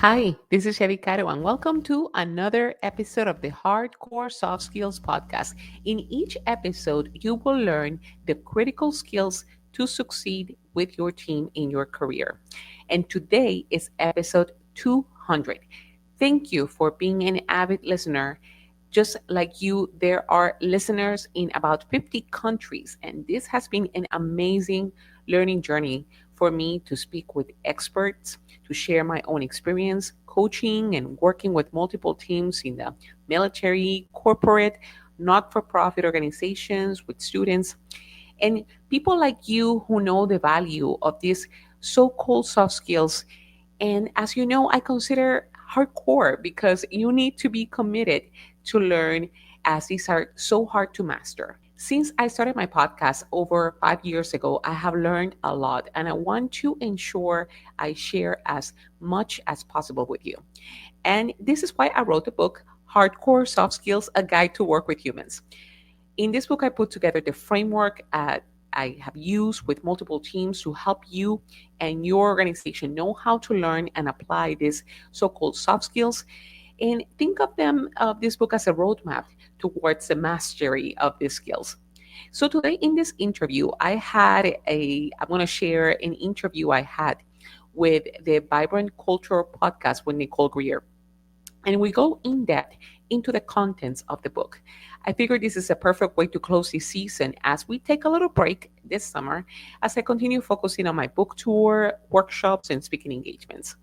Hi, this is Yadi Caro, and welcome to another episode of the Hardcore Soft Skills Podcast. In each episode, you will learn the critical skills to succeed with your team in your career. And today is episode 200. Thank you for being an avid listener. Just like you, there are listeners in about 50 countries, and this has been an amazing learning journey for me to speak with experts, to share my own experience coaching and working with multiple teams in the military, corporate, not for profit organizations, with students, and people like you who know the value of these so called soft skills. And as you know, I consider hardcore because you need to be committed to learn, as these are so hard to master. Since I started my podcast over 5 years ago, I have learned a lot and I want to ensure I share as much as possible with you. And this is why I wrote the book, Hardcore Soft Skills, A Guide to Work with Humans. In this book, I put together the framework I have used with multiple teams to help you and your organization know how to learn and apply these so called soft skills. And think of this book as a roadmap towards the mastery of these skills. So today in this interview, I'm going to share an interview I had with the Vibrant Culture podcast with Nicole Greer. And we go in depth into the contents of the book. I figured this is a perfect way to close this season as we take a little break this summer as I continue focusing on my book tour, workshops, and speaking engagements.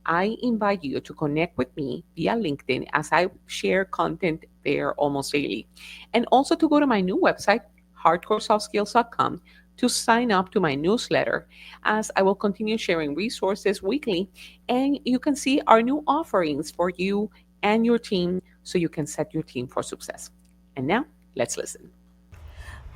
I invite you to connect with me via LinkedIn as I share content there almost daily. And also to go to my new website, hardcoresoftskills.com, to sign up to my newsletter as I will continue sharing resources weekly. And you can see our new offerings for you and your team so you can set your team for success. And now, let's listen.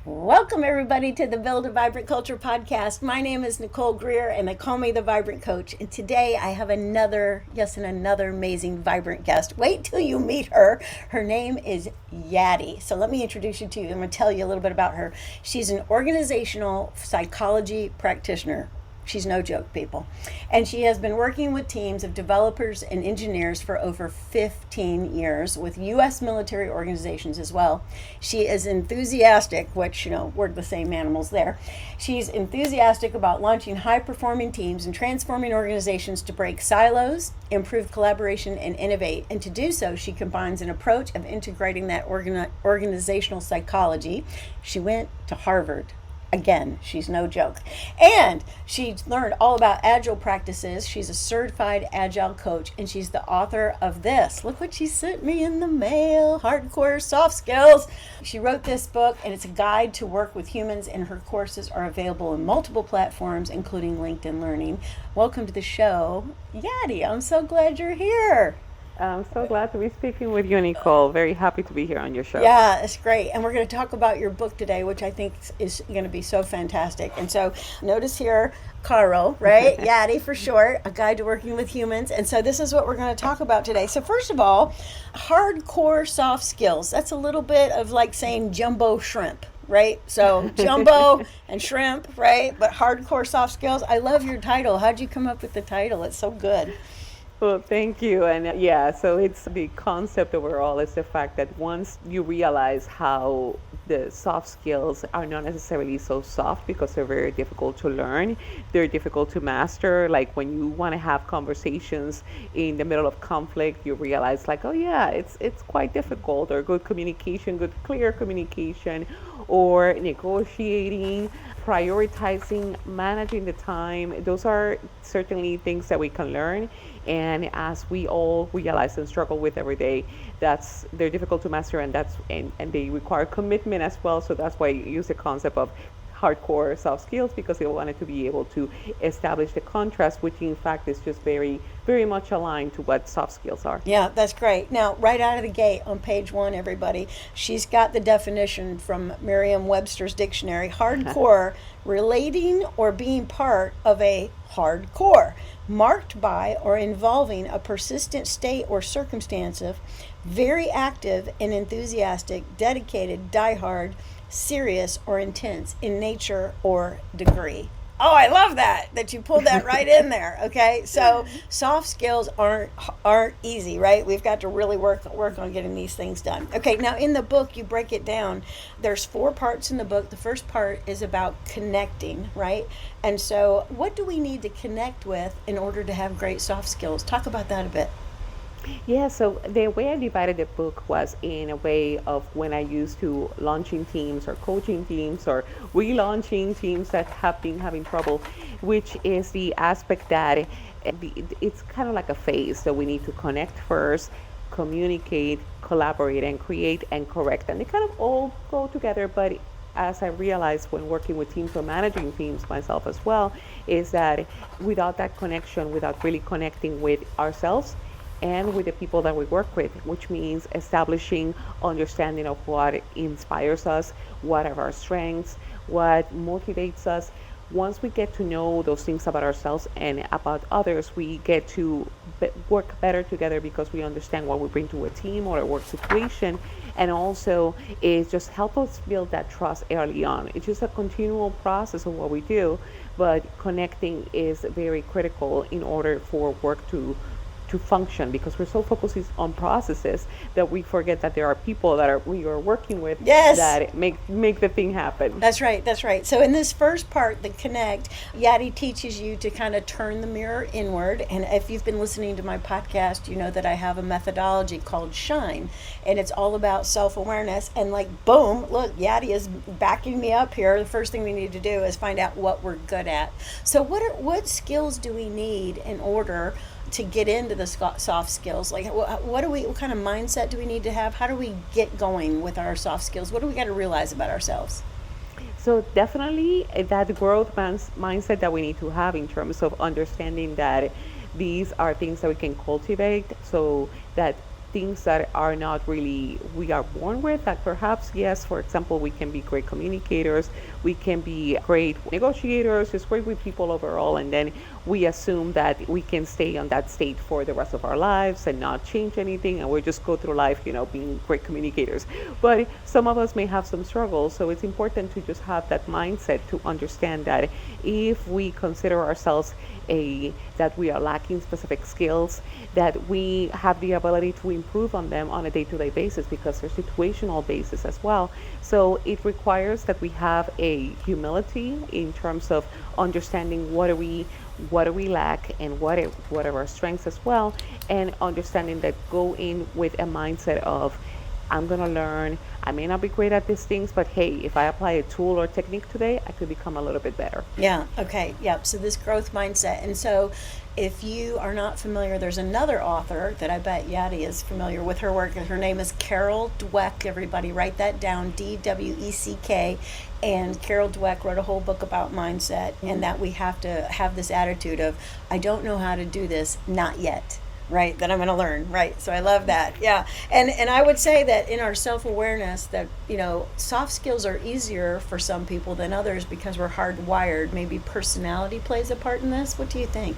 Welcome, everybody, to the Build a Vibrant Culture podcast. My name is Nicole Greer, and they call me the Vibrant Coach. And today I have another amazing Vibrant guest. Wait till you meet her. Her name is Yadi. So let me introduce you to you. I'm going to tell you a little bit about her. She's an organizational psychology practitioner. She's no joke, people. And she has been working with teams of developers and engineers for over 15 years with U.S. military organizations as well. She is enthusiastic, which, we're the same animals there. She's enthusiastic about launching high-performing teams and transforming organizations to break silos, improve collaboration, and innovate. And to do so, she combines an approach of integrating that organizational psychology. She went to Harvard. Again, she's no joke. And she's learned all about agile practices. She's a certified agile coach, and she's the author of this. Look what she sent me in the mail, Hardcore Soft Skills. She wrote this book, and it's a guide to work with humans, and her courses are available in multiple platforms, including LinkedIn Learning. Welcome to the show, Yadi. I'm so glad you're here. I'm so glad to be speaking with you, Nicole. Very happy to be here on your show. Yeah, it's great. And we're going to talk about your book today, which I think is going to be so fantastic. And so notice here, Caro, right? Yadi for short, A Guide to Working with Humans. And so this is what we're going to talk about today. So first of all, hardcore soft skills. That's a little bit of like saying jumbo shrimp. Right? So jumbo and shrimp, right? But hardcore soft skills. I love your title. How'd you come up with the title? It's so good. Well, thank you. And so it's the concept overall is the fact that once you realize how the soft skills are not necessarily so soft because they're very difficult to learn, they're difficult to master. Like when you want to have conversations in the middle of conflict, you realize like, oh yeah, it's quite difficult, or good communication, good clear communication, or negotiating, prioritizing, managing the time. Those are certainly things that we can learn. And as we all realize and struggle with every day, they're difficult to master, and they require commitment as well. So that's why I use the concept of hardcore soft skills, because they wanted to be able to establish the contrast, which in fact is just very, very much aligned to what soft skills are. Yeah, that's great. Now, right out of the gate on page 1, everybody, she's got the definition from Merriam-Webster's dictionary. Hardcore, relating or being part of a hardcore, marked by or involving a persistent state or circumstance of very active and enthusiastic, dedicated, diehard, serious, or intense in nature or degree. Oh, I love that you pulled that right in there. Okay, so soft skills aren't easy, right? We've got to really work on getting these things done. Okay, now in the book you break it down. There's four parts in the book. The first part is about connecting, right? And so, what do we need to connect with in order to have great soft skills? Talk about that a bit. Yeah, so the way I divided the book was in a way of when I used to launching teams or coaching teams or relaunching teams that have been having trouble, which is the aspect that it's kind of like a phase. So we need to connect first, communicate, collaborate, and create and correct. And they kind of all go together, but as I realized when working with teams or managing teams myself as well, is that without that connection, without really connecting with ourselves, and with the people that we work with, which means establishing understanding of what inspires us, what are our strengths, what motivates us. Once we get to know those things about ourselves and about others, we get to work better together because we understand what we bring to a team or a work situation. And also, it just helps us build that trust early on. It's just a continual process of what we do, but connecting is very critical in order for work to function because we're so focused on processes that we forget that there are people that we are working with Yes. that make the thing happen. That's right. That's right. So in this first part, the connect, Yadi teaches you to kind of turn the mirror inward. And if you've been listening to my podcast, you know that I have a methodology called Shine, and it's all about self-awareness. And like, boom, look, Yadi is backing me up here. The first thing we need to do is find out what we're good at. So what skills do we need in order to get into the soft skills? Like, what kind of mindset do we need to have? How do we get going with our soft skills? What do we got to realize about ourselves? So definitely that growth mindset that we need to have in terms of understanding that these are things that we can cultivate so that things that are not really we are born with that perhaps yes, for example, we can be great communicators, we can be great negotiators, just great with people overall, and then we assume that we can stay on that state for the rest of our lives and not change anything and we just go through life, being great communicators. But some of us may have some struggles, so it's important to just have that mindset to understand that if we consider ourselves that we are lacking specific skills, that we have the ability to improve on them on a day-to-day basis because they're situational basis as well. So it requires that we have a humility in terms of understanding what do we lack and what are our strengths as well, and understanding that go in with a mindset of I'm going to learn. I may not be great at these things, but hey, if I apply a tool or technique today, I could become a little bit better. Yeah. Okay. Yep. So this growth mindset. And so if you are not familiar, there's another author that I bet Yadi is familiar with her work. Her name is Carol Dweck. Everybody write that down, Dweck. And Carol Dweck wrote a whole book about mindset and that we have to have this attitude of, I don't know how to do this, not yet. Right, that I'm going to learn. Right, so I love that. Yeah, and I would say that in our self-awareness, that soft skills are easier for some people than others because we're hardwired. Maybe personality plays a part in this. What do you think?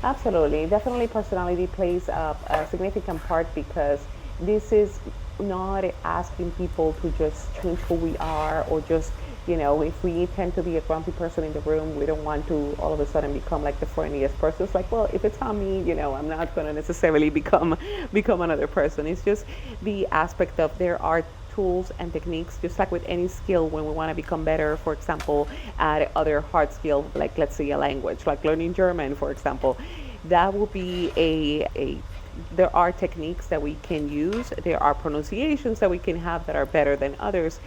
Absolutely. Definitely personality plays a significant part because this is not asking people to just change who we are or just, if we tend to be a grumpy person in the room, we don't want to all of a sudden become like the friendliest person. It's like, well, if it's not me, I'm not going to necessarily become another person. It's just the aspect of there are tools and techniques, just like with any skill when we want to become better, for example, at other hard skill, like let's say a language, like learning German, for example, that will be there are techniques that we can use, there are pronunciations that we can have that are better than others.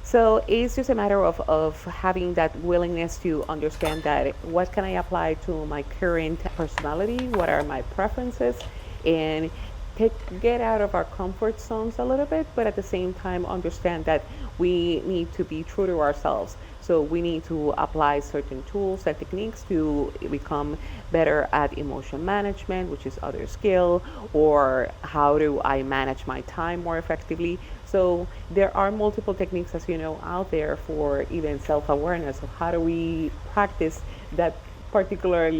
So it's just a matter of having that willingness to understand that what can I apply to my current personality, what are my preferences, and get out of our comfort zones a little bit, but at the same time understand that we need to be true to ourselves. So we need to apply certain tools and techniques to become better at emotion management, which is other skill, or how do I manage my time more effectively. So there are multiple techniques, as you know, out there for even self-awareness of how do we practice that particular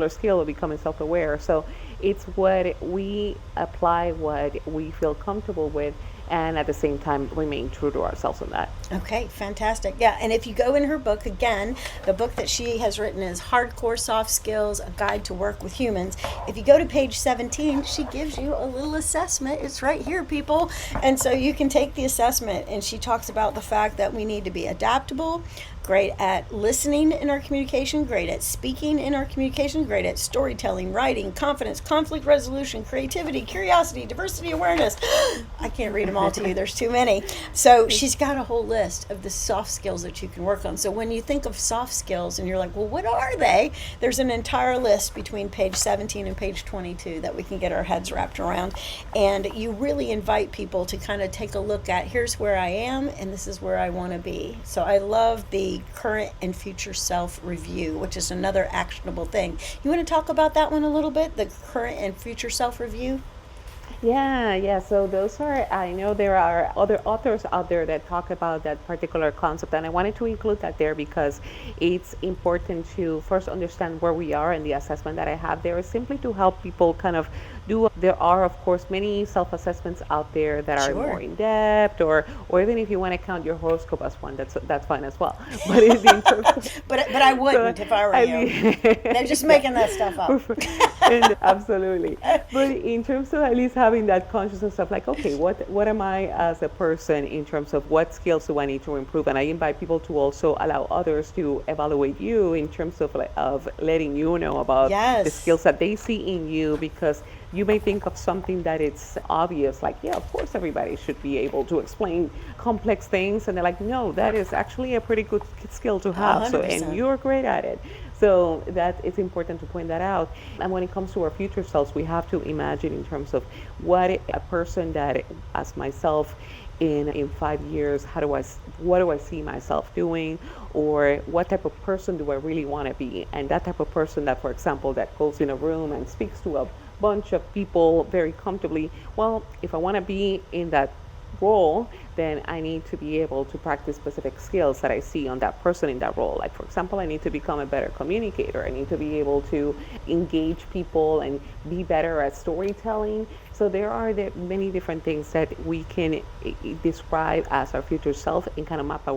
skill of becoming self-aware. So it's what we apply, what we feel comfortable with, and at the same time remain true to ourselves on that. Okay, fantastic. Yeah, and if you go in her book, again, the book that she has written is Hardcore Soft Skills, A Guide to Work with Humans. If you go to page 17, she gives you a little assessment. It's right here, people. And so you can take the assessment, and she talks about the fact that we need to be adaptable, great at listening in our communication, great at speaking in our communication, great at storytelling, writing, confidence, conflict resolution, creativity, curiosity, diversity, awareness. I can't read them all to you, there's too many. So she's got a whole list of the soft skills that you can work on. So when you think of soft skills and you're like, well, what are they? There's an entire list between page 17 and page 22 that we can get our heads wrapped around. And you really invite people to kind of take a look at, here's where I am and this is where I want to be. So I love the current and future self review, which is another actionable thing. You want to talk about that one a little bit, the current and future self review? Yeah. So those are, I know there are other authors out there that talk about that particular concept, and I wanted to include that there because it's important to first understand where we are, and the assessment that I have there is simply to help people kind of do. There are, of course, many self-assessments out there that are Sure. more in depth, or even if you want to count your horoscope as one, that's fine as well. But in terms of, But I wouldn't if I were I you. mean, They're just making that stuff up. and absolutely. But in terms of at least having that consciousness of like, okay, what am I as a person in terms of what skills do I need to improve? And I invite people to also allow others to evaluate you in terms of of letting you know about the Yes. skills that they see in you, because you may think of something that it's obvious, like, yeah, of course everybody should be able to explain complex things. And they're like, no, that is actually a pretty good skill to have. So, and 100%. you're great at it. So that it's important to point that out. And when it comes to our future selves, we have to imagine in terms of what a person that, as myself, in 5 years, what do I see myself doing, or what type of person do I really want to be? And that type of person that, for example, that goes in a room and speaks to a bunch of people very comfortably. Well, if I want to be in that role, then I need to be able to practice specific skills that I see on that person in that role. Like, for example, I need to become a better communicator. I need to be able to engage people and be better at storytelling. So there are many different things that we can describe as our future self and kind of map our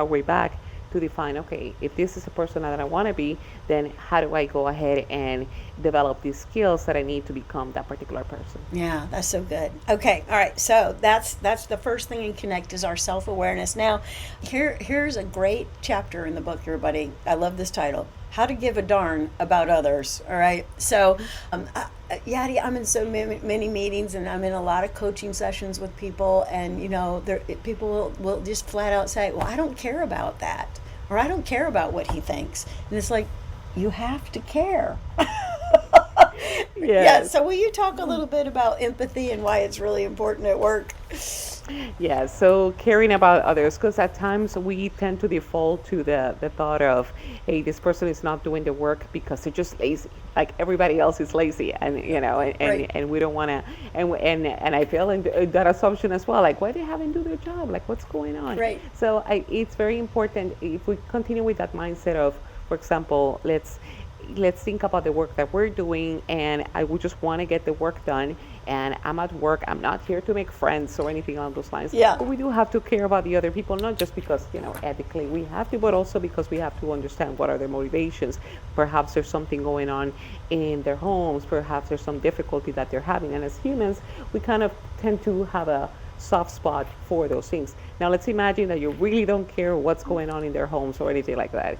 way back to define, okay, if this is a person that I want to be, then how do I go ahead and develop these skills that I need to become that particular person? Yeah, that's so good. Okay, all right. So that's the first thing in Connect is our self awareness. Now, here's a great chapter in the book, everybody. I love this title: How to Give a Darn About Others. All right. So, Yadi, I'm in so many meetings, and I'm in a lot of coaching sessions with people, and people will just flat out say, "Well, I don't care about that," or "I don't care about what he thinks," and it's like, you have to care. Yeah, Yes. so will you talk a little bit about empathy and why it's really important at work? Yeah, so caring about others, because at times we tend to default to the thought of, hey, this person is not doing the work because they're just lazy. Like everybody else is lazy, and Right. and we don't want to, and I feel in that assumption as well. Like, why they haven't do their job? Like, what's going on? Right. So it's very important if we continue with that mindset of, for example, let's think about the work that we're doing, and I would just want to get the work done, and I'm at work. I'm not here to make friends or anything along those lines. Yeah. But we do have to care about the other people, not just because, ethically we have to, but also because we have to understand what are their motivations. Perhaps there's something going on in their homes. Perhaps there's some difficulty that they're having. And as humans, we kind of tend to have a soft spot for those things. Now, let's imagine that you really don't care what's going on in their homes or anything like that.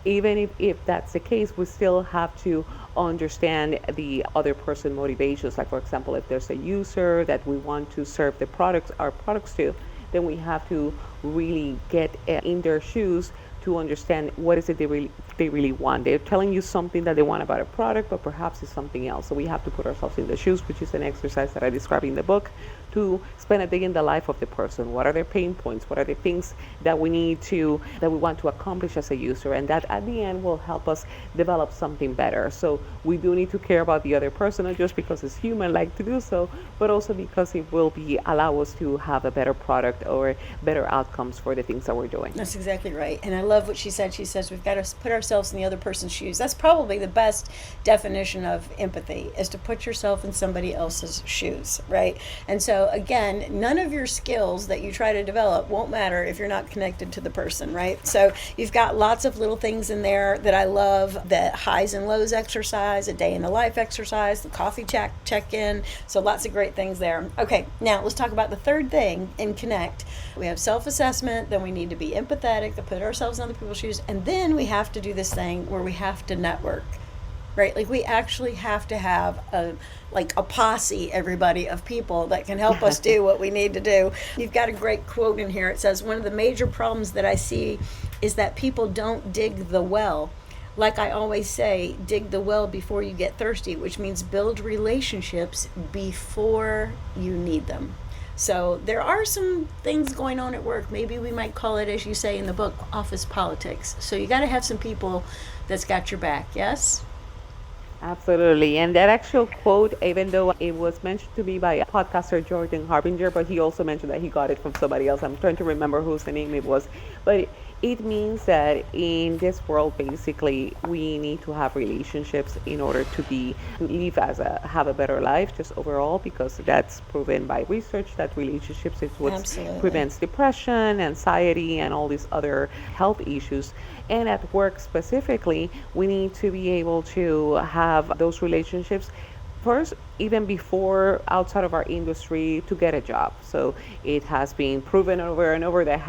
Even if that's the case, we still have to understand the other person motivations. Like, for example, if there's a user that we want to serve our products to, then we have to really get in their shoes to understand what is it they really want. They're telling you something that they want about a product, but perhaps it's something else. So we have to put ourselves in the shoes, which is an exercise that I describe in the book, to spend a day in the life of the person. What are their pain points? What are the things that we want to accomplish as a user? And that at the end will help us develop something better. So we do need to care about the other person, not just because it's human like to do so, but also because it will allow us to have a better product or better outcomes for the things that we're doing. That's exactly right. And I love what she said. She says we've got to put ourselves in the other person's shoes. That's probably the best definition of empathy, is to put yourself in somebody else's shoes, right? And so again, none of your skills that you try to develop won't matter if you're not connected to the person, right? So you've got lots of little things in there that I love: the highs and lows exercise, a day in the life exercise, the coffee check-in. So lots of great things there. Okay, now let's talk about the third thing in Connect. We have self-assessment, then we need to be empathetic, to put ourselves in other people's shoes, and then we have to do this thing where we have to network, right? Like we actually have to have a posse, everybody, of people that can help us do what we need to do. You've got a great quote in here. It says, one of the major problems that I see is that people don't dig the well. Like I always say, dig the well before you get thirsty, which means build relationships before you need them. So there are some things going on at work. Maybe we might call it, as you say in the book, office politics. So you got to have some people that's got your back. Yes? Absolutely. And that actual quote, even though it was mentioned to me by a podcaster, Jordan Harbinger, but he also mentioned that he got it from somebody else. I'm trying to remember whose the name it was. But it means that in this world, basically, we need to have relationships in order to live have a better life, just overall, because that's proven by research that relationships is what Absolutely. prevents depression, anxiety, and all these other health issues. And at work specifically, we need to be able to have those relationships first, even before outside of our industry, to get a job. So it has been proven over and over that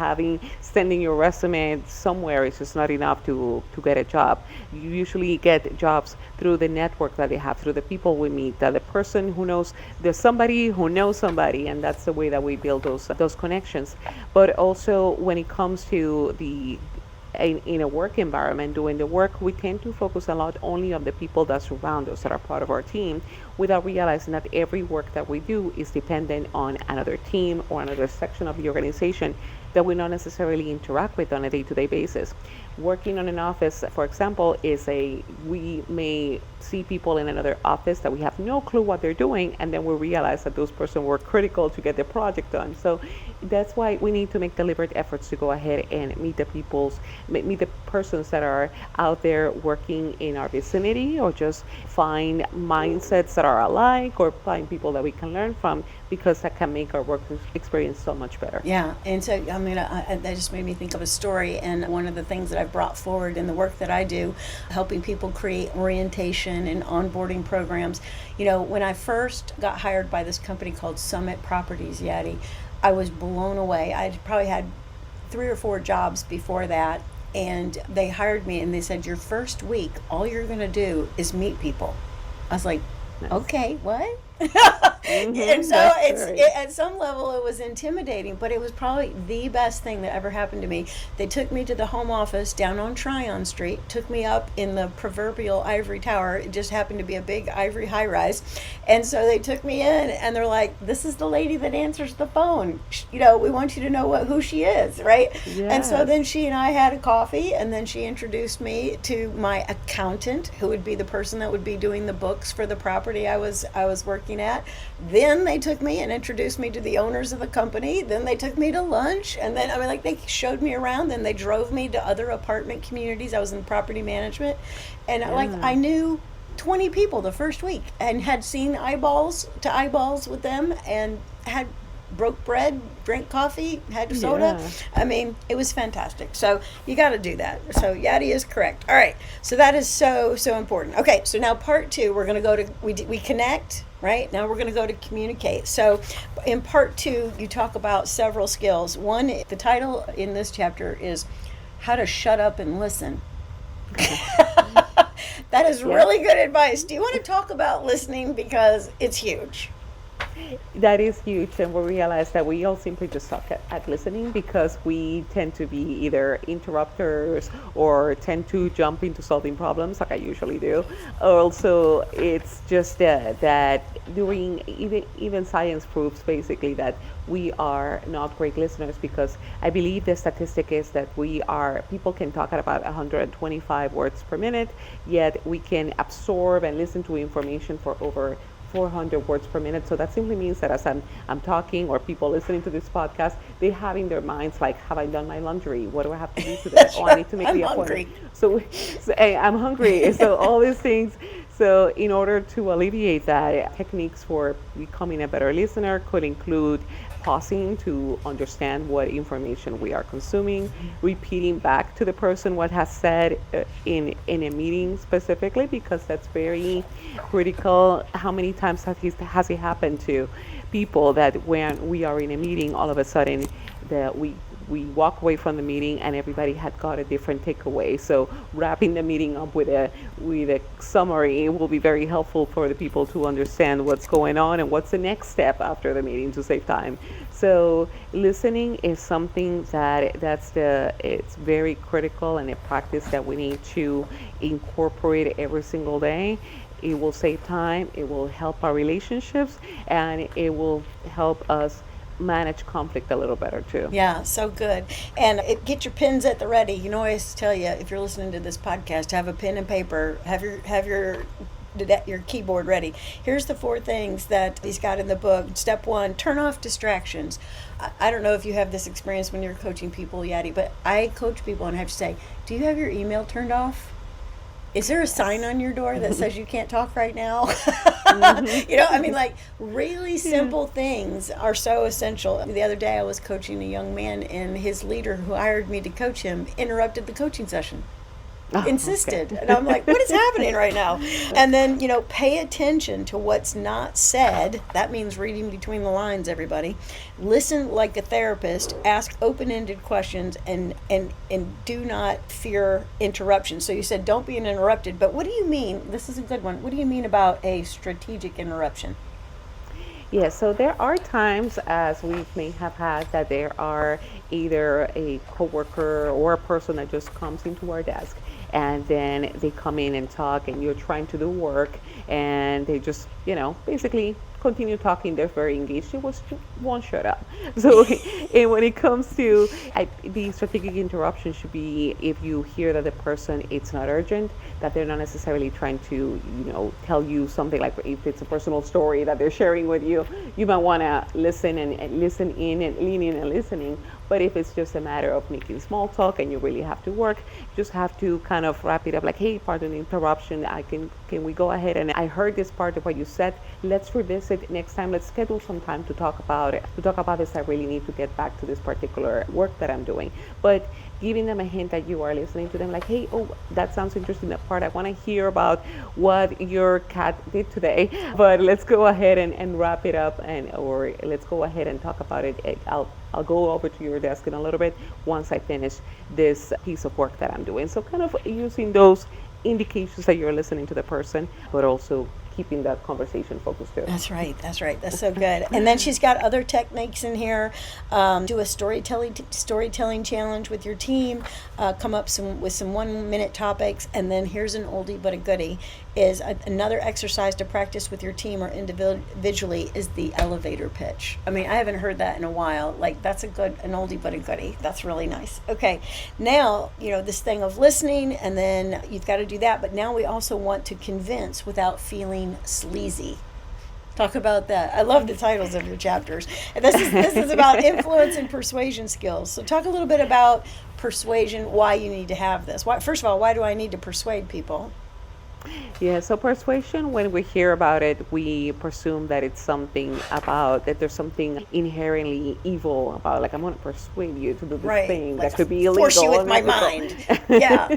sending your resume somewhere is just not enough to get a job. You usually get jobs through the network that they have, through the people we meet, that the person who knows, there's somebody who knows somebody, and that's the way that we build those connections. But also when it comes to in a work environment, doing the work, we tend to focus a lot only on the people that surround us, that are part of our team, without realizing that every work that we do is dependent on another team or another section of the organization that we not necessarily interact with on a day-to-day basis. Working on an office, for example, we may see people in another office that we have no clue what they're doing, and then we realize that those persons were critical to get the project done. So that's why we need to make deliberate efforts to go ahead and meet the persons that are out there working in our vicinity, or just find mindsets that are alike, or find people that we can learn from, because that can make our work experience so much better. Yeah, and so that just made me think of a story, and one of the things that I've brought forward in the work that I do, helping people create orientation and onboarding programs. When I first got hired by this company called Summit Properties, Yadi, I was blown away. I'd probably had 3 or 4 jobs before that, and they hired me and they said, your first week, all you're going to do is meet people. I was like, Nice. okay, what? Mm-hmm, And so that's right. at some level it was intimidating, but it was probably the best thing that ever happened to me. They took me to the home office down on Tryon Street, took me up in the proverbial ivory tower. It just happened to be a big ivory high rise. And so they took me in and they're like, this is the lady that answers the phone. We want you to know who she is, right? And so Yes. then she and I had a coffee, and then she introduced me to my accountant, who would be the person that would be doing the books for the property I was working at. Then they took me and introduced me to the owners of the company. Then they took me to lunch, and then they showed me around. Then they drove me to other apartment communities. I was in property management, and I knew 20 people the first week, and had seen eyeballs to eyeballs with them, and had broke bread, drank coffee, had soda. Yeah. I mean, it was fantastic. So you got to do that. So Yadi is correct. All right. So that is so important. Okay. So now part 2, we're going to go to, we connect, right? Now we're going to go to communicate. So in part 2, you talk about several skills. One, the title in this chapter is How to Shut Up and Listen. That is really good advice. Do you want to talk about listening? Because it's huge. That is huge, and we realize that we all simply just suck at listening, because we tend to be either interrupters or tend to jump into solving problems, like I usually do. Also, it's just that doing even science proves basically that we are not great listeners, because I believe the statistic is that people can talk at about 125 words per minute, yet we can absorb and listen to information for over 400 words per minute. So that simply means that as I'm talking, or people listening to this podcast, they have in their minds like, have I done my laundry? What do I have to do today? Oh, I Sure. need to make I'm the appointment. hungry. So hey, I'm hungry. So all these things. So in order to alleviate that, techniques for becoming a better listener could include pausing to understand what information we are consuming, repeating back to the person what has said in a meeting specifically, because that's very critical. How many times has it happened to people that when we are in a meeting, all of a sudden that we walk away from the meeting and everybody had got a different takeaway. So wrapping the meeting up with a summary will be very helpful for the people to understand what's going on and what's the next step after the meeting to save time. So listening is something it's very critical and a practice that we need to incorporate every single day. It will save time, it will help our relationships, and it will help us manage conflict a little better too. Yeah, so good. And get your pens at the ready. You know, I always tell you, if you're listening to this podcast, have a pen and paper, have your keyboard ready. Here's the 4 things that he's got in the book. Step 1, turn off distractions. I don't know if you have this experience when you're coaching people, Yadi, but I coach people and I have to say, do you have your email turned off? Is there a sign on your door that says you can't talk right now? You know, I mean, like, really simple things are so essential. The other day I was coaching a young man, and his leader who hired me to coach him interrupted the coaching session. Insisted. Okay. And I'm like, what is happening right now? And then, pay attention to what's not said. That means reading between the lines, everybody. Listen like a therapist, ask open-ended questions, and do not fear interruption. So you said don't be interrupted, but what do you mean? This is a good one. What do you mean about a strategic interruption? Yeah, so there are times, as we may have had, that there are either a coworker or a person that just comes into our desk and then they come in and talk and you're trying to do work and they just, basically continue talking. They're very engaged. They won't shut up. So and when it comes to the strategic interruption should be if you hear that the person, it's not urgent, that they're not necessarily trying to, tell you something, like if it's a personal story that they're sharing with you, you might want to listen and listen in and lean in and listening. But if it's just a matter of making small talk and you really have to work, you just have to kind of wrap it up like, hey, pardon the interruption. Can we go ahead? And I heard this part of what you said. Let's revisit next time. Let's schedule some time to talk about it. To talk about this, I really need to get back to this particular work that I'm doing. But giving them a hint that you are listening to them, like, hey, oh, that sounds interesting, that part. I want to hear about what your cat did today. But let's go ahead and wrap it up, or let's go ahead and talk about it. I'll go over to your desk in a little bit once I finish this piece of work that I'm doing. So kind of using those indications that you're listening to the person, but also keeping that conversation focused too. That's right. That's so good. And then she's got other techniques in here. Do a storytelling challenge with your team. Come up with some 1-minute topics. And then here's an oldie but a goodie. Is another exercise to practice with your team or individually is the elevator pitch. I mean, I haven't heard that in a while. Like, that's an oldie but a goodie. That's really nice. Okay, now, this thing of listening, and then you've got to do that. But now we also want to convince without feeling sleazy. Talk about that. I love the titles of your chapters. And this is about influence and persuasion skills. So talk a little bit about persuasion, why you need to have this. First of all, why do I need to persuade people? Yeah, so persuasion, when we hear about it, we presume that that there's something inherently evil about, like, I'm going to persuade you to do this thing that could be illegal. Force you with my mind. Yeah.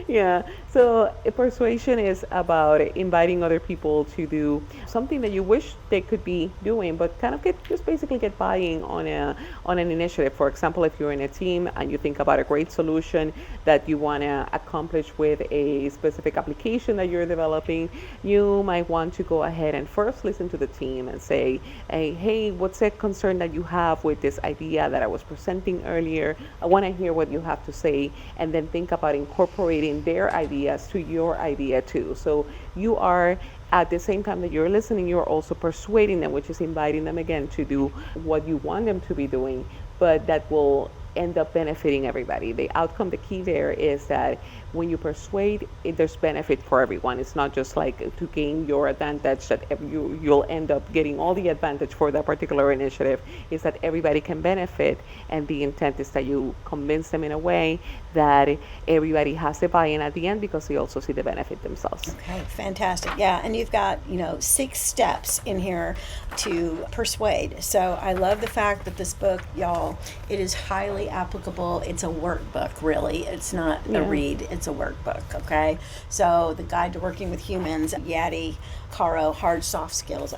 Yeah. So persuasion is about inviting other people to do something that you wish they could be doing, but kind of basically get buying on an initiative. For example, if you're in a team and you think about a great solution that you want to accomplish with a specific application that you're developing, you might want to go ahead and first listen to the team and say, hey, what's a concern that you have with this idea that I was presenting earlier? I want to hear what you have to say, and then think about incorporating their ideas to your idea too. So you are, at the same time that you're listening, you're also persuading them, which is inviting them again to do what you want them to be doing, but that will end up benefiting everybody. The outcome, the key there is that when you persuade, there's benefit for everyone. It's not just like to gain your advantage that you'll end up getting all the advantage for that particular initiative. Is that everybody can benefit, and the intent is that you convince them in a way that everybody has the buy-in at the end because they also see the benefit themselves. Okay, fantastic. Yeah, and you've got, 6 steps in here to persuade. So I love the fact that this book, y'all, it is highly applicable. It's a workbook, really. It's not a read, it's a workbook, okay? So the Guide to Working with Humans, Yadi Caro, hardcore soft skills.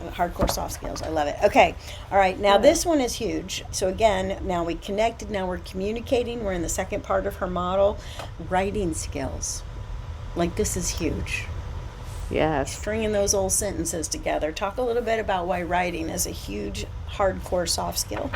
I love it. Okay, all right, now this one is huge. So again, now we connected, now we're communicating. We're in the second part of her model, writing skills. Like, this is huge. Yes. Stringing those old sentences together. Talk a little bit about why writing is a huge hardcore soft skill.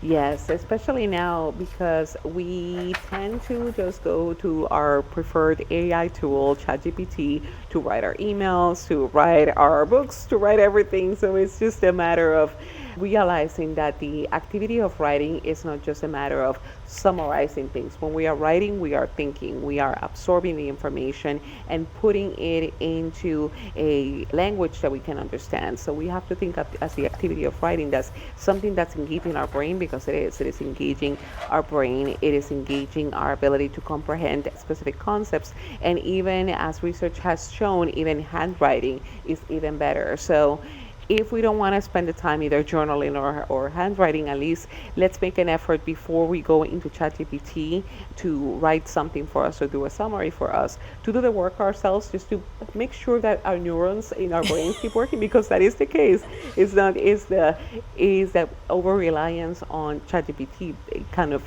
Yes, especially now because we tend to just go to our preferred AI tool, ChatGPT, to write our emails, to write our books, to write everything. So it's just a matter of realizing that the activity of writing is not just a matter of summarizing things. When we are writing, we are thinking, we are absorbing the information and putting it into a language that we can understand. So we have to think of as the activity of writing that's something that's engaging our brain, because it is engaging our brain, it is engaging our ability to comprehend specific concepts, and even as research has shown, even handwriting is even better. So if we don't want to spend the time either journaling or handwriting, at least let's make an effort before we go into ChatGPT to write something for us or do a summary for us, to do the work ourselves, just to make sure that our neurons in our brains keep working, because that is the case. It's not is that over reliance on ChatGPT kind of,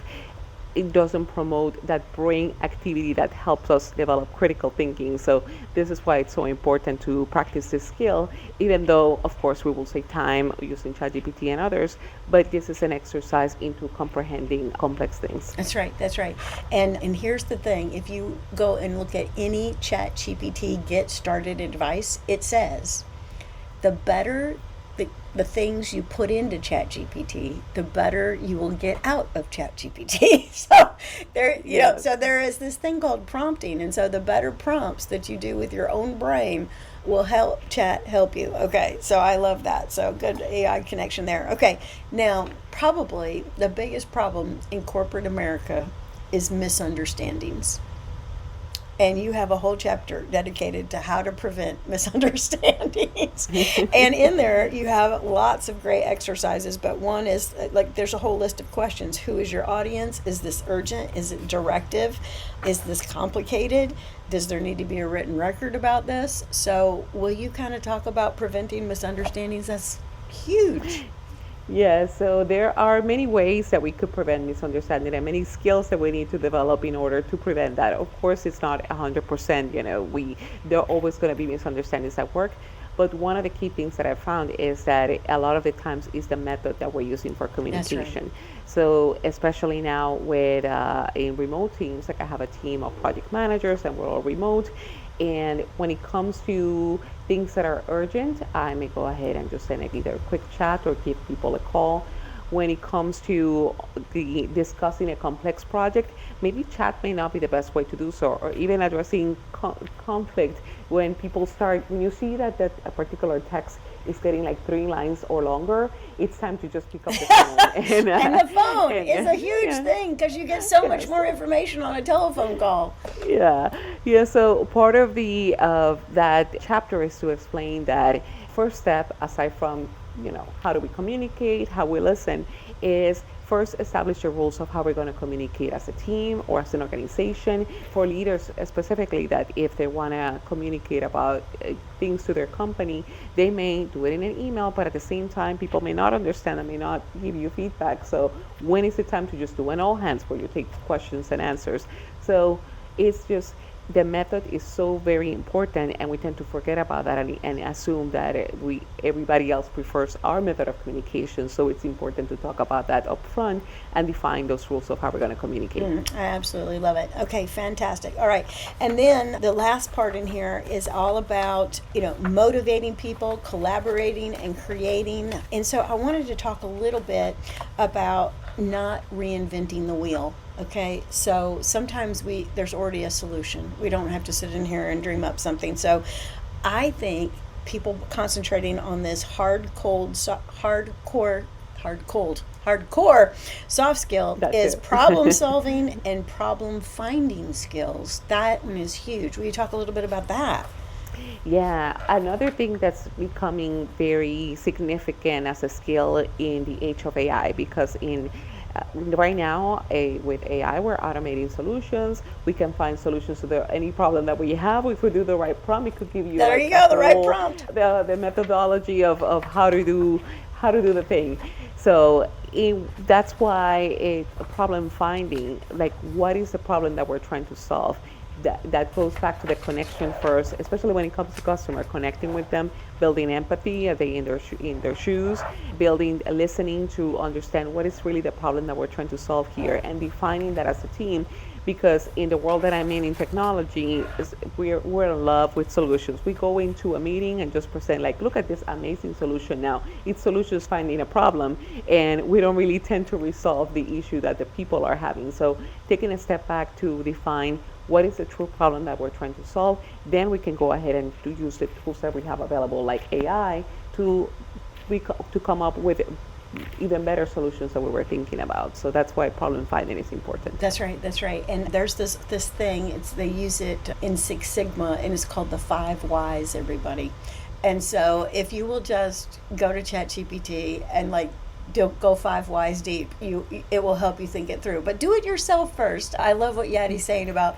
it doesn't promote that brain activity that helps us develop critical thinking. So this is why it's so important to practice this skill, even though, of course, we will save time using ChatGPT and others, but this is an exercise into comprehending complex things. That's right, that's right. And here's the thing, if you go and look at any ChatGPT get started advice, it says the better the things you put into ChatGPT, the better you will get out of ChatGPT. So so there is this thing called prompting, and so the better prompts that you do with your own brain will help Chat help you. Okay, so I love that. So good AI connection there. Okay, now probably the biggest problem in corporate America is misunderstandings. And you have a whole chapter dedicated to how to prevent misunderstandings. And in there, you have lots of great exercises, but one is like there's a whole list of questions. Who is your audience? Is this urgent? Is it directive? Is this complicated? Does there need to be a written record about this? So will you kind of talk about preventing misunderstandings? That's huge. Yeah, so there are many ways that we could prevent misunderstanding and many skills that we need to develop in order to prevent that. Of course, it's not 100%, there are always going to be misunderstandings at work. But one of the key things that I found is that a lot of the times is the method that we're using for communication. Right. So especially now with in remote teams, like I have a team of project managers and we're all remote. And when it comes to things that are urgent, I may go ahead and just send either a quick chat or give people a call. When it comes to discussing a complex project, maybe chat may not be the best way to do so, or even addressing conflict. When you see that a particular text is getting like 3 lines or longer, it's time to just pick up the phone. And the phone is a huge thing, because you get so much more information on a telephone call. Yeah. So part of that chapter is to explain that first step, aside from how do we communicate, how we listen, is first establish the rules of how we're going to communicate as a team or as an organization. For leaders specifically, that if they want to communicate about things to their company, they may do it in an email, but at the same time, people may not understand and may not give you feedback. So when is the time to just do an all hands where you take questions and answers? So it's just, the method is so very important, and we tend to forget about that and assume that everybody else prefers our method of communication. So it's important to talk about that up front and define those rules of how we're going to communicate. I absolutely love it. Okay, fantastic. All right, and then the last part in here is all about motivating people, collaborating, and creating. And so I wanted to talk a little bit about not reinventing the wheel. Okay, so sometimes there's already a solution. We don't have to sit in here and dream up something. So I think people concentrating on this hardcore soft skill That's is it. problem solving and problem finding skills. That one is huge. Will you talk a little bit about that? Yeah, another thing that's becoming very significant as a skill in the age of AI, because in right now with AI, we're automating solutions. We can find solutions to any problem that we have. If we do the right prompt, it could give you There like you a go, the right whole prompt. the methodology of how to do the thing. So that's why problem finding, like what is the problem that we're trying to solve, that goes back to the connection first, especially when it comes to customer, connecting with them, building empathy. Are they in in their shoes? Building listening to understand what is really the problem that we're trying to solve here, and defining that as a team. Because in the world that I'm in technology, we're in love with solutions. We go into a meeting and just present like, look at this amazing solution. Now it's solutions finding a problem, and we don't really tend to resolve the issue that the people are having. So taking a step back to define what is the true problem that we're trying to solve, then we can go ahead and to use the tools that we have available, like AI, to to come up with even better solutions that we were thinking about. So that's why problem finding is important. That's right. That's right. And there's this thing. They use it in Six Sigma, and it's called the 5 Whys. Everybody, and so if you will just go to ChatGPT and like don't go 5 Whys deep, it will help you think it through. But do it yourself first. I love what Yadi's saying about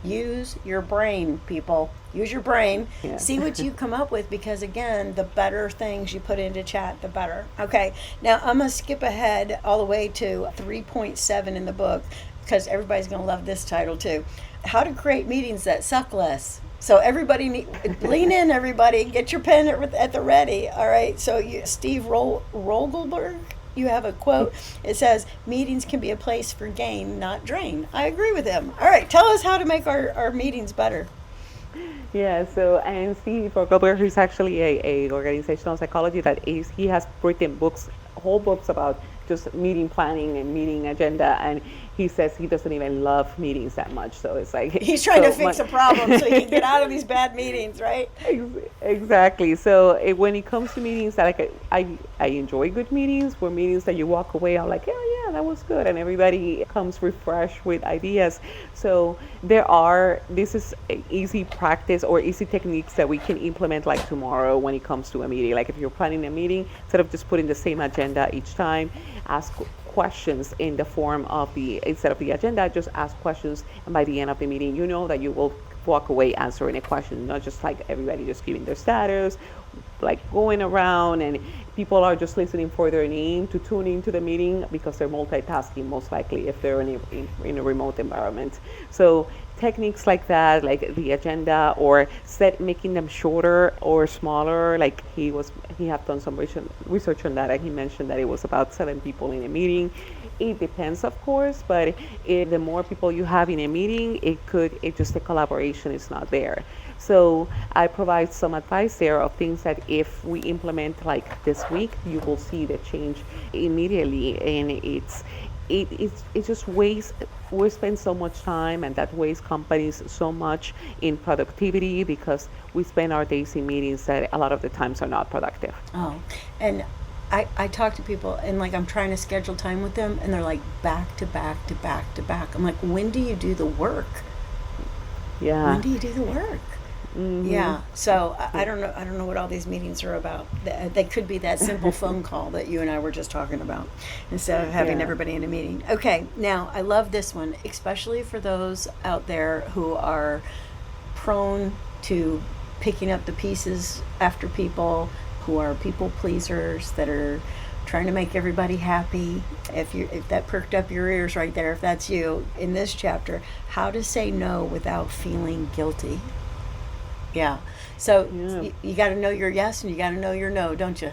use your brain, people. Use your brain. Yeah. See what you come up with, because again, the better things you put into chat, the better. Okay, now I'm going to skip ahead all the way to 3.7 in the book, because everybody's going to love this title too. How to create meetings that suck less. So everybody, lean in, everybody. Get your pen at the ready. All right. So Steve Rogelberg, you have a quote. It says, meetings can be a place for gain, not drain. I agree with him. All right. Tell us how to make our meetings better. Yeah, so and Steve Gilbert, who's actually a organizational psychology that is, he has written books, whole books about just meeting planning and meeting agenda, and he says he doesn't even love meetings that much. So it's like he's trying so to fix a problem so he can get out of these bad meetings, right? Exactly. So when it comes to meetings, that like I enjoy good meetings. Where meetings that you walk away, I'm like, yeah, that was good, and everybody comes refreshed with ideas. So this is easy practice or easy techniques that we can implement like tomorrow when it comes to a meeting. Like if you're planning a meeting, instead of just putting the same agenda each time, ask questions in the form of instead of the agenda, just ask questions, and by the end of the meeting, you know that you will walk away answering a question, not just like everybody just giving their status, like going around and people are just listening for their name to tune into the meeting because they're multitasking most likely if they're in a remote environment. So techniques like that, like the agenda, or making them shorter or smaller. Like he have done some research on that, and he mentioned that it was about 7 people in a meeting. It depends, of course, but the more people you have in a meeting, it just the collaboration is not there. So I provide some advice there of things that if we implement like this week, you will see the change immediately, and it just wastes. We spend so much time, and that wastes companies so much in productivity because we spend our days in meetings that a lot of the times are not productive. Oh, and I talk to people, and like I'm trying to schedule time with them, and they're like back to back to back to back. I'm like, when do you do the work? Yeah. When do you do the work? Yeah. So I don't know. I don't know what all these meetings are about. They could be that simple phone call that you and I were just talking about, instead of having Yeah. everybody in a meeting. Okay. Now I love this one, especially for those out there who are prone to picking up the pieces after people, who are people pleasers, that are trying to make everybody happy. If that perked up your ears right there, if that's you in this chapter, how to say no without feeling guilty. Yeah. So Yeah. you got to know your yes and you got to know your no, don't you?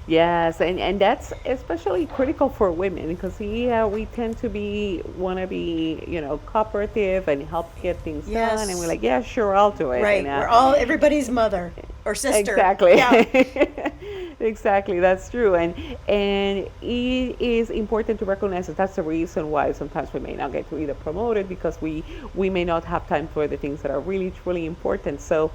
Yes, and that's especially critical for women because we tend to want to be cooperative and help get things done, and we're Yes. like, yeah, sure, I'll do it. Right. And We're all everybody's mother or sister. exactly. Yeah. Exactly, that's true, and it is important to recognize that that's the reason why sometimes we may not get to either promoted because we may not have time for the things that are really truly important. So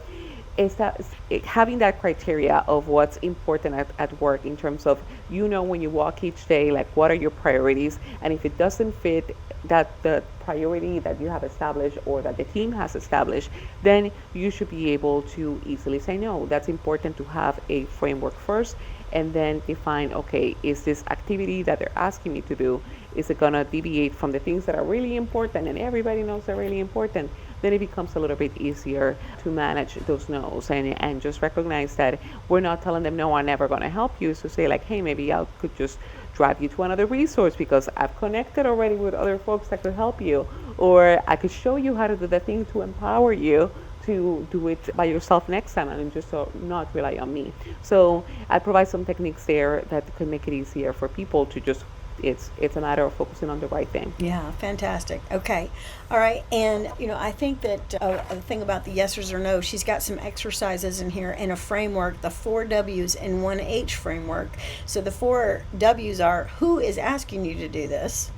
is that having that criteria of what's important at work in terms of when you walk each day, like what are your priorities, and if it doesn't fit that the priority that you have established or that the team has established, then you should be able to easily say no. That's important to have a framework first and then define, okay, is this activity that they're asking me to do, is it going to deviate from the things that are really important and everybody knows they're really important? Then it becomes a little bit easier to manage those no's and just recognize that we're not telling them, no, I'm never going to help you. So say like, hey, maybe I could just drive you to another resource because I've connected already with other folks that could help you, or I could show you how to do the thing to empower you to do it by yourself next time and just not rely on me. So I provide some techniques there that can make it easier for people to just it's a matter of focusing on the right thing. Yeah, fantastic. Okay. All right. And, I think that the thing about the yeses or no, she's got some exercises in here and a framework, the 4 W's and 1 H framework. So the 4 W's are: who is asking you to do this?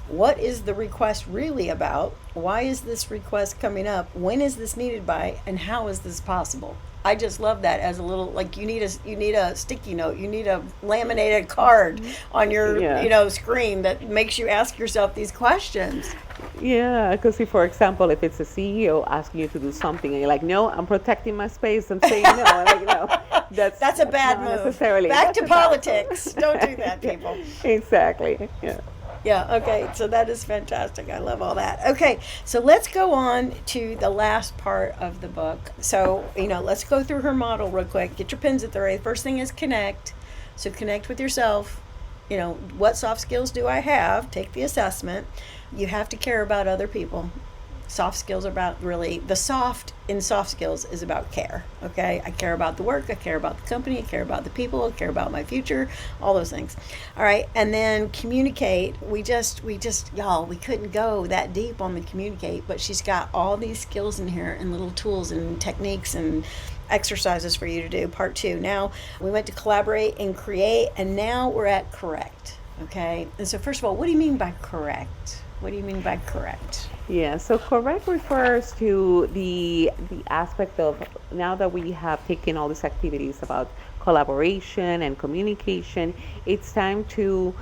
What is the request really about? Why is this request coming up? When is this needed by? And how is this possible? I just love that as a little, like, you need a sticky note, you need a laminated card on your screen that makes you ask yourself these questions. Yeah, because for example, if it's a CEO asking you to do something and you're like, no, I'm protecting my space and saying no, and like, no, that's a bad move. Necessarily. Back to politics. Don't do that, people. Exactly. Yeah. Yeah, okay, so that is fantastic. I love all that. Okay, so let's go on to the last part of the book. So, let's go through her model real quick. Get your pens at the ready. First thing is connect. So, connect with yourself. What soft skills do I have? Take the assessment. You have to care about other people. Soft skills are about really, the soft in soft skills is about care. Okay, I care about the work, I care about the company, I care about the people, I care about my future, all those things. All right, and then communicate. We just y'all, we couldn't go that deep on the communicate, but she's got all these skills in here and little tools and techniques and exercises for you to do. Part 2. Now we went to collaborate and create, and now we're at correct. Okay, and so first of all, what do you mean by correct? What do you mean by correct? Yeah, so correct refers to the aspect of, now that we have taken all these activities about collaboration and communication, it's time to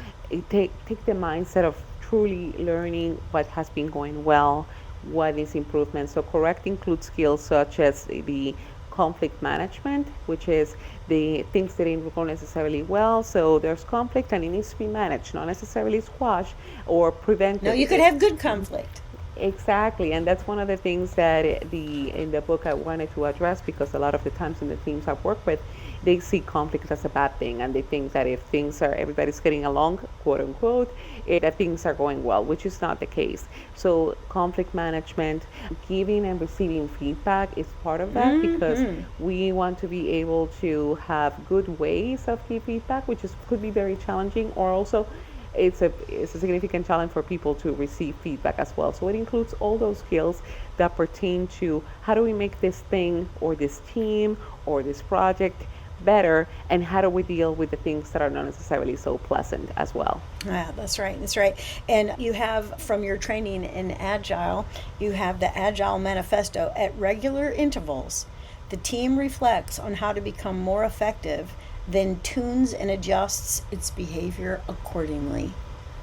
take the mindset of truly learning what has been going well, what is improvement. So correct includes skills such as the conflict management, which is the things that didn't go necessarily well. So there's conflict and it needs to be managed, not necessarily squashed or prevented. No, you could have good conflict. Exactly, and that's one of the things that in the book I wanted to address, because a lot of the times in the teams I've worked with, they see conflict as a bad thing, and they think that if everybody's getting along, quote unquote, that things are going well, which is not the case. So conflict management, giving and receiving feedback is part of that, because we want to be able to have good ways of giving feedback, which could be very challenging, or also it's a significant challenge for people to receive feedback as well. So it includes all those skills that pertain to how do we make this thing or this team or this project better, and how do we deal with the things that are not necessarily so pleasant as well. Yeah, that's right. That's right. And you have, from your training in Agile, you have the Agile Manifesto. At regular intervals, the team reflects on how to become more effective, then tunes and adjusts its behavior accordingly.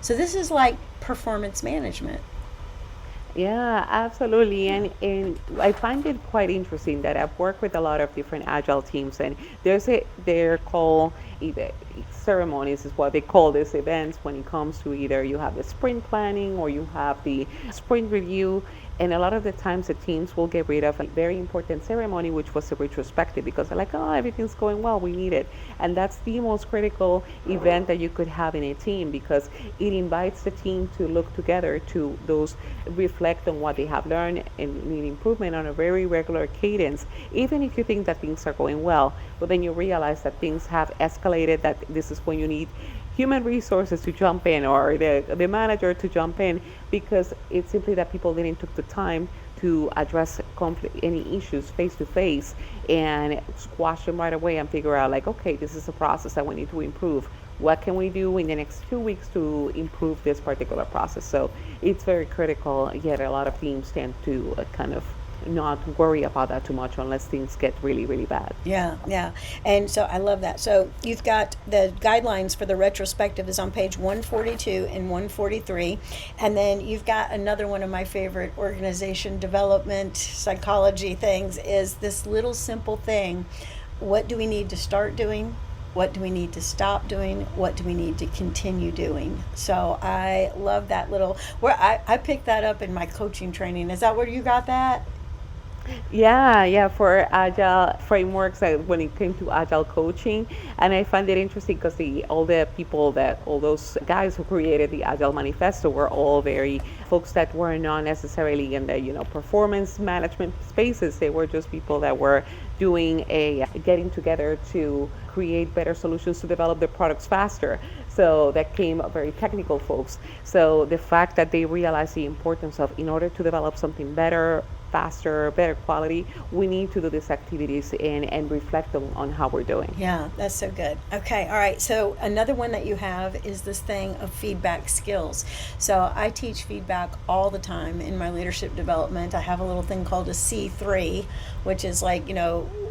So this is like performance management. Yeah, absolutely. And I find it quite interesting that I've worked with a lot of different agile teams, and they're called either ceremonies is what they call these events, when it comes to either you have the sprint planning or you have the sprint review. And a lot of the times the teams will get rid of a very important ceremony, which was a retrospective, because they're like, oh, everything's going well, we need it. And that's the most critical event that you could have in a team, because it invites the team to look together, to those reflect on what they have learned and need improvement on a very regular cadence, even if you think that things are going well. But then you realize that things have escalated, that this is when you need human resources to jump in, or the manager to jump in, because it's simply that people didn't took the time to address conflict, any issues face to face, and squash them right away and figure out like, okay, this is a process that we need to improve. What can we do in the next 2 weeks to improve this particular process? So it's very critical. Yet a lot of teams tend to kind of not worry about that too much unless things get really, really bad. Yeah, yeah. And so I love that. So you've got the guidelines for the retrospective is on page 142 and 143. And then you've got another one of my favorite organization development psychology things is this little simple thing. What do we need to start doing? What do we need to stop doing? What do we need to continue doing? So I love that little, where I picked that up in my coaching training. Is that where you got that? Yeah, yeah, for agile frameworks when it came to agile coaching, and I find it interesting because all those guys who created the Agile Manifesto were all very folks that were not necessarily in the performance management spaces. They were just people that were doing a getting together to create better solutions to develop their products faster. So that came very technical folks. So the fact that they realized the importance of, in order to develop something better, faster, better quality, we need to do these activities and reflect on how we're doing. Yeah, that's so good. Okay, all right. So another one that you have is this thing of feedback skills. So I teach feedback all the time in my leadership development. I have a little thing called a C3, which is like,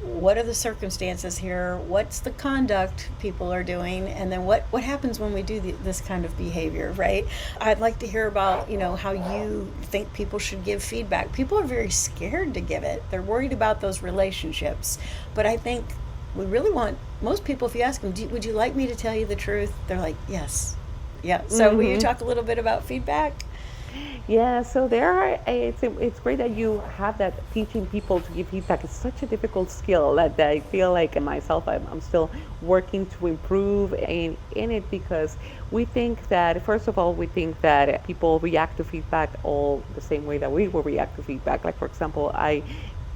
what are the circumstances here? What's the conduct people are doing? And then what happens when we do this kind of behavior, right? I'd like to hear about, how you think people should give feedback. People are very scared to give it. They're worried about those relationships. But I think we really want, most people, if you ask them, would you like me to tell you the truth? They're like, yes. Yeah. So will you talk a little bit about feedback? Yeah, so it's great that you have that, teaching people to give feedback. It's such a difficult skill that I feel like myself, I'm still working to improve in it, because we think that, first of all, we think that people react to feedback all the same way that we will react to feedback. Like, for example, I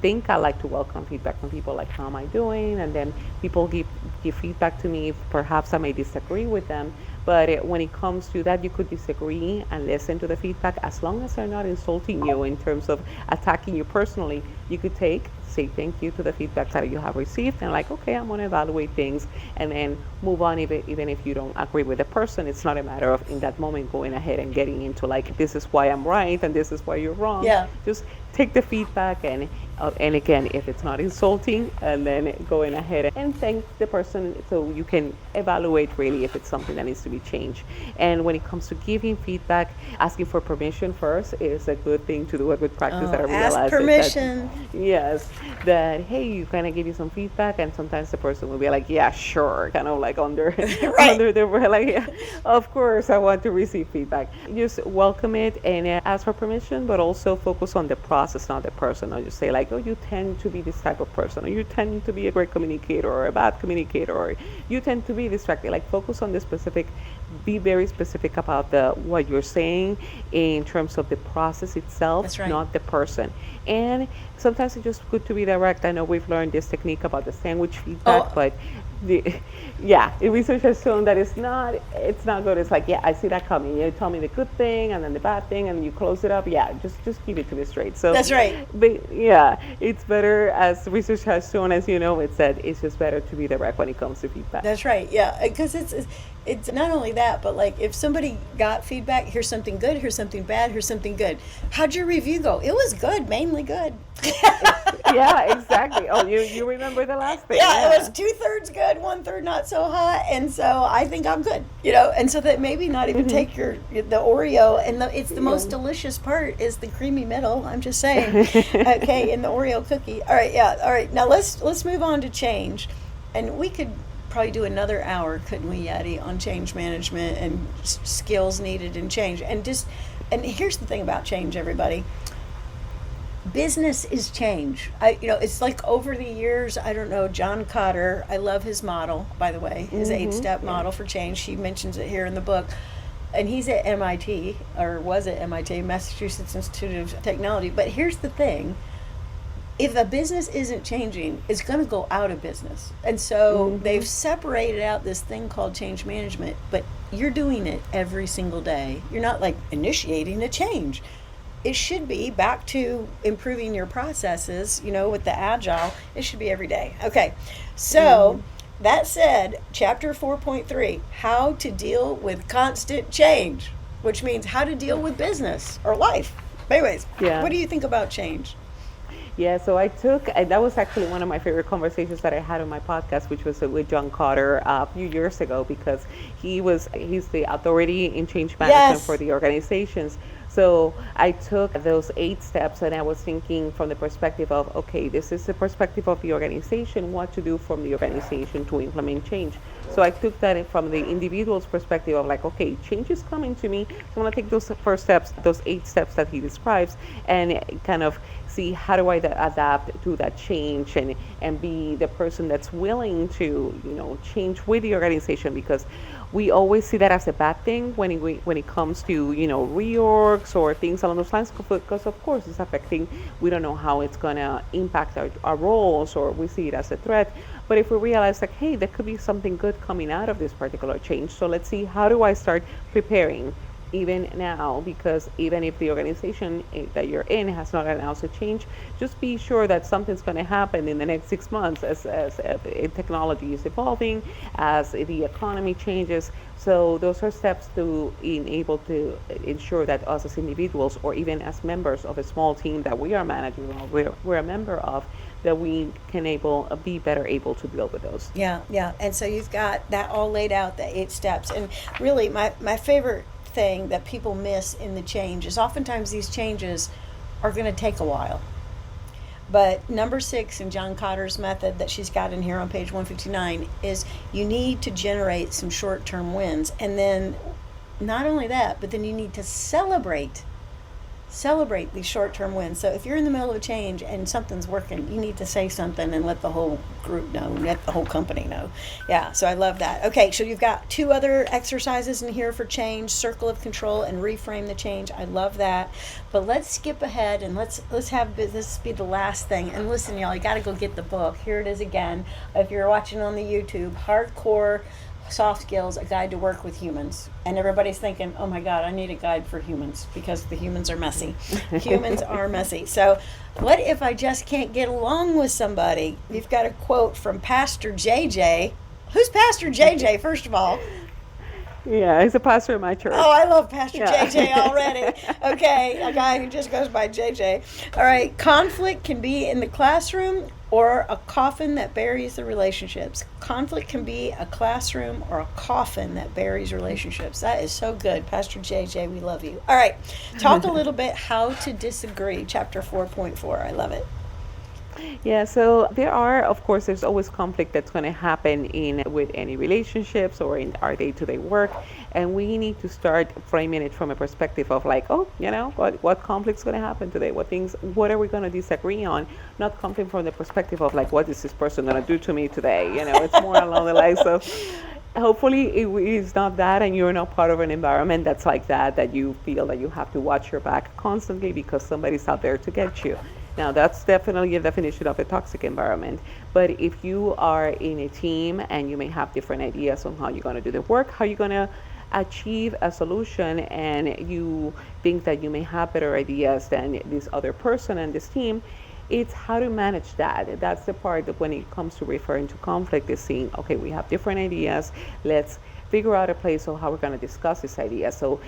think I like to welcome feedback from people, like, how am I doing? And then people give feedback to me. Perhaps I may disagree with them, but when it comes to that, you could disagree and listen to the feedback. As long as they're not insulting you in terms of attacking you personally, you could say thank you to the feedback that you have received, and like, okay, I'm going to evaluate things, and then move on. Even if you don't agree with the person, it's not a matter of in that moment going ahead and getting into like, this is why I'm right and this is why you're wrong. Yeah. Just take the feedback, and again, if it's not insulting, and then going ahead and thank the person, so you can evaluate really if it's something that needs to be changed. And when it comes to giving feedback, asking for permission first is a good thing to do, a good practice that I realize. Ask permission. Yes, that, hey, you kind of give you some feedback, and sometimes the person will be like, yeah, sure, kind of like under Right. under the breath, like, yeah, of course I want to receive feedback. Just welcome it and ask for permission, but also focus on the process, not the person. Or just say like, oh, you tend to be this type of person, or you tend to be a great communicator or a bad communicator, or you tend to be distracted. Like, focus on the specific, be very specific about what you're saying in terms of the process itself. That's right. Not the person. And sometimes it's just good to be direct. I know we've learned this technique about the sandwich feedback, but the research has shown that it's not good. It's like, yeah, I see that coming. You tell me the good thing and then the bad thing, and you close it up. Yeah, just give it to me straight. So That's right. But yeah, it's better, as research has shown, as you know, it's that it's just better to be direct when it comes to feedback. That's right. Yeah, because it's not only that, but like, if somebody got feedback, here's something good, here's something bad, here's something good. How'd your review go? It was good, mainly good. Yeah, exactly. Oh, you remember the last thing? Yeah, it was 2/3 good, 1/3 not so hot, and so I think I'm good. And so that maybe not even take the Oreo, and it's the most delicious part is the creamy middle. I'm just saying. Okay, in the Oreo cookie. All right, yeah, all right. Now let's move on to change, and we could probably do another hour, couldn't we, Yadi, on change management and skills needed in change. And here's the thing about change, everybody. Business is change. It's like over the years, I don't know, John Cotter, I love his model, by the way, his 8-step model for change. She mentions it here in the book. And he's at MIT, or was at MIT, Massachusetts Institute of Technology. But here's the thing. If a business isn't changing, it's going to go out of business. And so they've separated out this thing called change management, but you're doing it every single day. You're not like initiating a change. it should be back to improving your processes, with the agile. It should be every day. Okay. So, that said, chapter 4.3, how to deal with constant change, which means how to deal with business or life. Anyways, what Yeah. do you think about change? Yeah, so that was actually one of my favorite conversations that I had on my podcast, which was with John Carter a few years ago, because he's the authority in change management for Yes. the organizations. So I took those 8 steps and I was thinking from the perspective of, okay, this is the perspective of the organization, what to do from the organization to implement change. So I took that from the individual's perspective of like, okay, change is coming to me. So I'm going to take those first steps, those 8 steps that he describes, and kind of see how do I adapt to that change, and be the person that's willing to change with the organization, because we always see that as a bad thing when it comes to reorgs or things along those lines, because of course it's affecting. We don't know how it's going to impact our roles, or we see it as a threat. But if we realize like, hey, there could be something good coming out of this particular change, so let's see, how do I start preparing even now? Because even if the organization that you're in has not announced a change, just be sure that something's going to happen in the next 6 months, as technology is evolving, as the economy changes. So those are steps to enable to ensure that us as individuals, or even as members of a small team that we are managing, or we're a member of, that we can be better able to deal with those. Yeah, yeah. And so you've got that all laid out, the 8 steps. And really, my favorite thing that people miss in the change is oftentimes these changes are going to take a while. But number 6 in John Cotter's method that she's got in here on page 159 is you need to generate some short term wins. And then not only that, but then you need to celebrate these short-term wins. So if you're in the middle of a change and something's working, you need to say something and let the whole group know, let the whole company know. Yeah, so I love that. Okay, so you've got 2 other exercises in here for change: circle of control and reframe the change. I love that. But let's skip ahead and let's have this be the last thing. And listen, y'all, you got to go get the book. Here it is again. If you're watching on the YouTube, Hardcore Soft Skills, A Guide to Work with Humans. And everybody's thinking, oh my God, I need a guide for humans, because the humans are messy. Humans are messy. So what if I just can't get along with somebody? We've got a quote from Pastor JJ. Who's Pastor JJ, first of all? Yeah, he's a pastor in my church. Oh, I love Pastor Yeah. JJ already. Okay, a guy who just goes by JJ. All right, conflict can be in the classroom or a coffin that buries the relationships. Conflict can be a classroom or a coffin that buries relationships. That is so good. Pastor JJ, we love you. All right, talk a little bit how to disagree, chapter 4.4. I love it. Yeah, so of course, there's always conflict that's going to happen in with any relationships or in our day-to-day work, and we need to start framing it from a perspective of like, oh, what conflict's going to happen today? What are we going to disagree on? Not conflict from the perspective of like, what is this person going to do to me today? It's more along the lines of, hopefully it is not that, and you're not part of an environment that's like that you feel that you have to watch your back constantly because somebody's out there to get you. Now, that's definitely a definition of a toxic environment. But if you are in a team and you may have different ideas on how you're going to do the work, how you're going to achieve a solution, and you think that you may have better ideas than this other person and this team, it's how to manage that. That's the part that when it comes to referring to conflict, is seeing, okay, we have different ideas. Let's figure out a place of how we're going to discuss this idea. So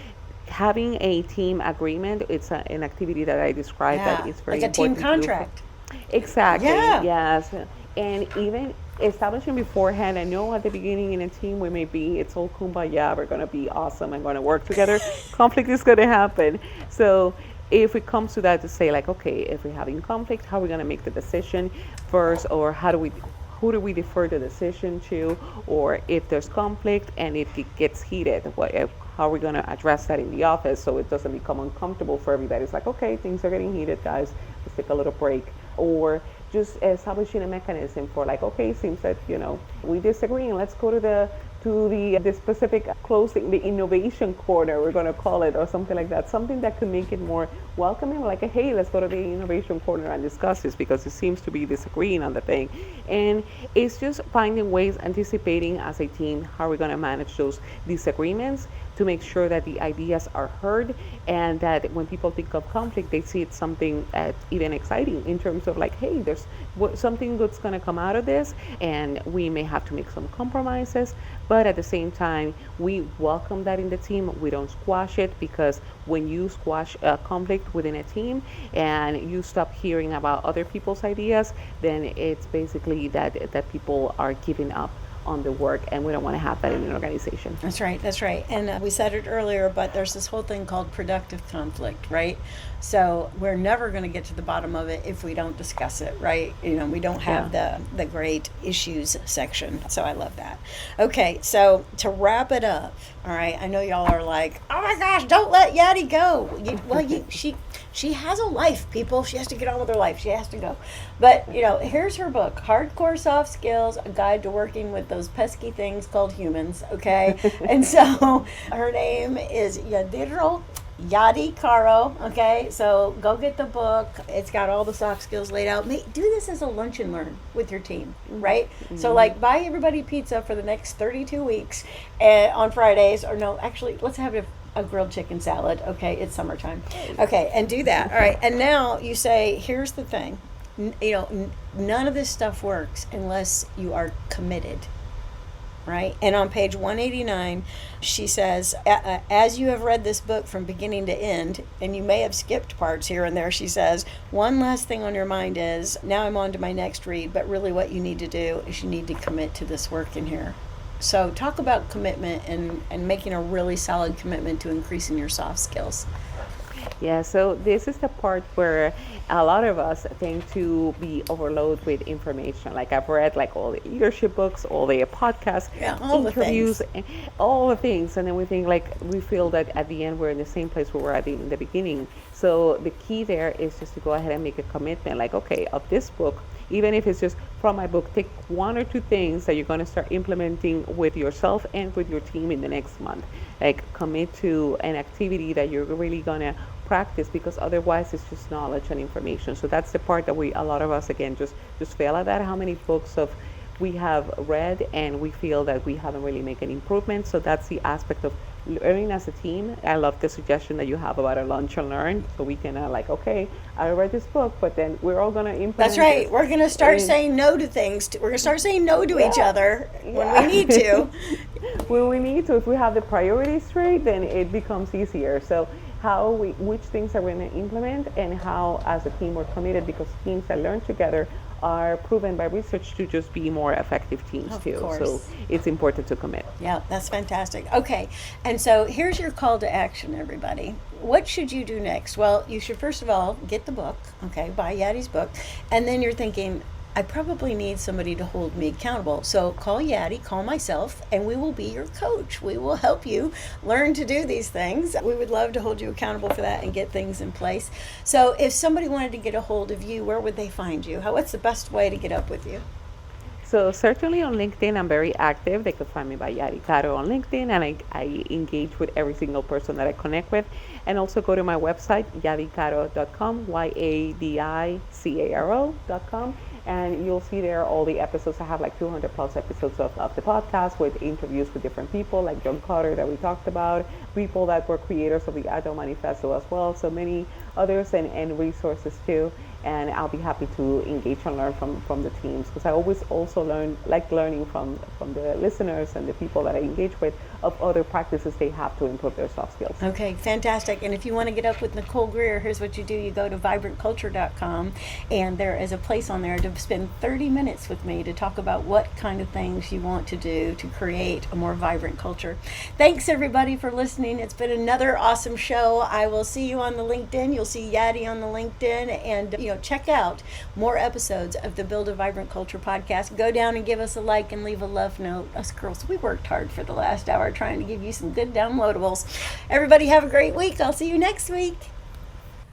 having a team agreement, it's an activity that I described that is very like a team important to do. contract. Exactly, Yeah. yes. And even establishing beforehand, I know at the beginning in a team we may be, it's all kumbaya, we're going to be awesome and going to work together. Conflict is going to happen. So if it comes to that, to say like, okay, if we're having conflict, how are we going to make the decision first, or who do we defer the decision to? Or if there's conflict and if it gets heated, how are we going to address that in the office so it doesn't become uncomfortable for everybody? It's like, okay, things are getting heated, guys, let's take a little break. Or just establishing a mechanism for like, okay, seems that we disagree, and let's go to to the specific closing, the innovation corner, we're going to call it, or something like that. Something that could make it more welcoming, like, hey, let's go to the innovation corner and discuss this because it seems to be disagreeing on the thing. And it's just finding ways, anticipating as a team how we're going to manage those disagreements to make sure that the ideas are heard, and that when people think of conflict, they see it's something even exciting in terms of like, hey, there's something good's going to come out of this, and we may have to make some compromises, but at the same time, we welcome that in the team. We don't squash it, because when you squash a conflict within a team and you stop hearing about other people's ideas, then it's basically that people are giving up on the work, and we don't want to have that in an organization. That's right. That's right. And we said it earlier, but there's this whole thing called productive conflict, right? So we're never going to get to the bottom of it if we don't discuss it, right? We don't have the great issues section. So I love that. Okay, so to wrap it up, all right, I know y'all are like, oh my gosh, don't let Yadi go. She has a life, people. She has to get on with her life. She has to go. But, here's her book, Hardcore Soft Skills, A Guide to Working with Those Pesky Things Called Humans, okay? And so her name is Yadi Caro, okay? So go get the book. It's got all the soft skills laid out. Do this as a lunch and learn with your team, right? Mm-hmm. So buy everybody pizza for the next 32 weeks on Fridays, or no, actually, let's have a grilled chicken salad, okay? It's summertime. Okay, and do that. All right, and now you say, here's the thing. None of this stuff works unless you are committed. Right? And on page 189, she says, as you have read this book from beginning to end, and you may have skipped parts here and there, she says, one last thing on your mind is, now I'm on to my next read, but really what you need to do is you need to commit to this work in here. So talk about commitment and making a really solid commitment to increasing your soft skills. Yeah, so this is the part where a lot of us tend to be overloaded with information. Like, I've read all the leadership books, all the podcasts, interviews, all the things. And then we think we feel that at the end we're in the same place we were at in the beginning. So the key there is just to go ahead and make a commitment. Okay, of this book, even if it's just from my book, take one or two things that you're going to start implementing with yourself and with your team in the next month. Commit to an activity that you're really going to practice, because otherwise it's just knowledge and information. So that's the part that a lot of us, again, just fail at that. How many books we have read and we feel that we haven't really made an improvement. So that's the aspect of learning as a team. I love the suggestion that you have about a lunch and learn, so we can okay, I read this book, but then we're all going to implement. That's right. We're going to start saying no to things. We're going to start saying no to each other when we need to. When we need to. If we have the priorities straight, then it becomes easier. So which things are we going to implement, and how as a team we're committed, because teams that learn together are proven by research to just be more effective teams too. So it's important to commit. Yeah, that's fantastic. Okay, and so here's your call to action, everybody. What should you do next? Well, you should first of all get the book, okay, buy Yadi's book, and then you're thinking, I probably need somebody to hold me accountable. So call Yadi, call myself, and we will be your coach. We will help you learn to do these things. We would love to hold you accountable for that and get things in place. So if somebody wanted to get a hold of you, where would they find you? What's the best way to get up with you? So certainly on LinkedIn, I'm very active. They could find me by Yadi Caro on LinkedIn, and I engage with every single person that I connect with. And also go to my website, yadicaro.com, YADICARO.com. And you'll see there all the episodes. I have 200 plus episodes of the podcast with interviews with different people, like John Carter that we talked about, people that were creators of the Agile Manifesto as well, so many others, and resources too. And I'll be happy to engage and learn from the teams, because I always also learning from the listeners and the people that I engage with of other practices they have to improve their soft skills. Okay, fantastic. And if you want to get up with Nicole Greer, here's what you do. You go to vibrantculture.com, and there is a place on there to spend 30 minutes with me to talk about what kind of things you want to do to create a more vibrant culture. Thanks, everybody, for listening. It's been another awesome show. I will see you on the LinkedIn. You'll see Yadi on the LinkedIn, and check out more episodes of the Build a Vibrant Culture podcast. Go down and give us a like and leave a love note. Us girls, we worked hard for the last hour trying to give you some good downloadables. Everybody have a great week. I'll see you next week.